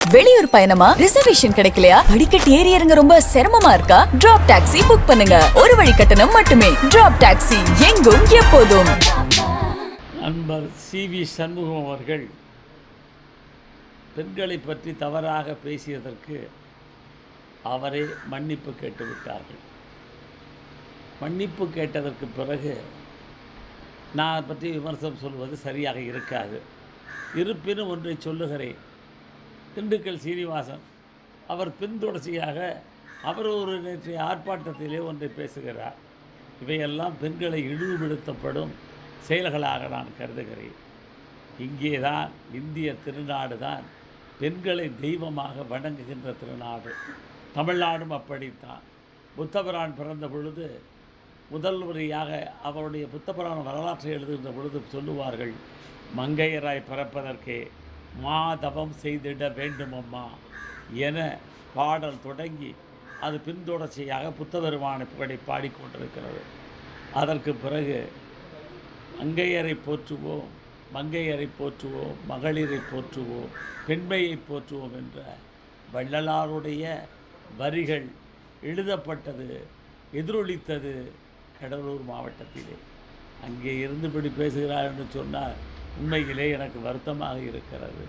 வெளியூர் பயணமா? ரிசர்வேஷன் கிடைக்கலையா? படிக்கட்டு ஏறி இறங்க ரொம்ப சிரமமா இருக்கா? டிராப் டாக்ஸி புக் பண்ணுங்க. ஒரு வழி கட்டணம் மட்டுமே. டிராப் டாக்ஸி, எங்கும் எப்போதும். நண்பர் சி.வி. சண்முகம் அவர்கள் பெண்களை பற்றி தவறாக பேசியதற்கு அவரே மன்னிப்பு கேட்டுவிட்டார்கள். மன்னிப்பு கேட்டதற்கு பிறகு நான் பற்றி விமர்சனம் சொல்வது சரியாக இருக்காது. இருப்பினும் ஒன்றை சொல்லுகிறேன். திண்டுக்கல் சீனிவாசன் அவர் பின்தொடர்ச்சியாக அவர் ஒரு நேற்றைய ஆர்ப்பாட்டத்திலே ஒன்றை பேசுகிறார். இவையெல்லாம் பெண்களை இழிவுபடுத்தப்படும் செயல்களாக நான் கருதுகிறேன். இங்கே தான் இந்திய திருநாடு தான் பெண்களை தெய்வமாக வணங்குகின்ற திருநாடு. தமிழ்நாடும் அப்படித்தான். புத்தபிரான் பிறந்த பொழுது முதல் முறையாக அவருடைய புத்தபிரான வரலாற்றை எழுதுகின்ற பொழுது சொல்லுவார்கள், மங்கையராய் பிறப்பதற்கே மாதவம் செய்திட வேண்டுமம்மா என பாடல் தொடங்கி அது பின்தொடர்ச்சியாக புத்தபெருமானை புகழை பாடிக்கொண்டிருக்கிறது. அதற்கு பிறகு மங்கையரை போற்றுவோம், மங்கையரை போற்றுவோம், மகளிரை போற்றுவோம், பெண்மையை போற்றுவோம் என்ற வள்ளலாருடைய வரிகள் எழுதப்பட்டது, எதிரொலித்தது கடலூர் மாவட்டத்திலே. அங்கே இருந்துபடி பேசுகிறார் என்று சொன்னால் உண்மையிலே எனக்கு வருத்தமாக இருக்கிறது.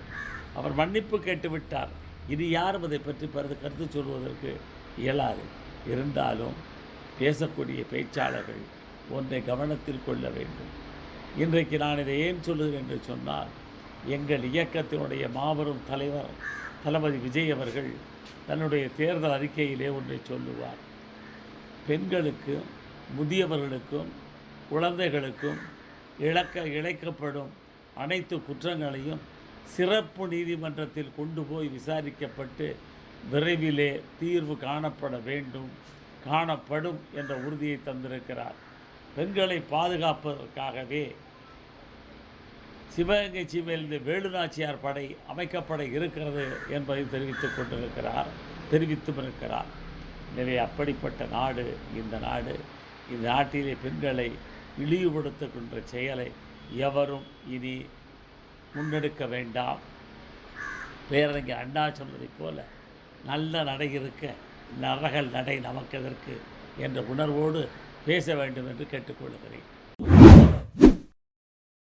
அவர் மன்னிப்பு கேட்டுவிட்டார். இனி யாரும் அதை பற்றி கருத்து சொல்வதற்கு இயலாது. இருந்தாலும் பேசக்கூடிய பேச்சாளர்கள் ஒன்றை கவனத்தில் கொள்ள வேண்டும். இன்றைக்கு நான் இதை ஏன் சொல்லுகிறேன் என்று சொன்னால், எங்கள் இயக்கத்தினுடைய மாபெரும் தலைவர் தளபதி விஜய் அவர்கள் தன்னுடைய தேர்தல் அறிக்கையிலே ஒன்றை சொல்லுவார். பெண்களுக்கும் முதியவர்களுக்கும் குழந்தைகளுக்கும் இழைக்கப்படும் அனைத்து குற்றங்களையும் சிறப்பு நீதிமன்றத்தில் கொண்டு போய் விசாரிக்கப்பட்டு விரைவிலே தீர்வு காணப்படும் என்ற உறுதியை தந்திருக்கிறார். பெண்களை பாதுகாப்பதற்காகவே சிவகங்கை சீமையிலிருந்து வேலுநாச்சியார் படை அமைக்கப்பட இருக்கிறது என்பதை தெரிவித்தும் இருக்கிறார். எனவே அப்படிப்பட்ட நாடு இந்த நாடு. இந்த நாட்டிலே பெண்களை இழிவுபடுத்துகின்ற செயலை எவரும் இனி முன்னெடுக்க வேண்டாம். பேரறிஞர் அண்ணா சொன்னதைப் போல நல்ல நடை இருக்க நரகல் நடை நமக்கு எதற்கு என்ற உணர்வோடு பேச வேண்டும் என்று கேட்டுக்கொள்கிறேன்.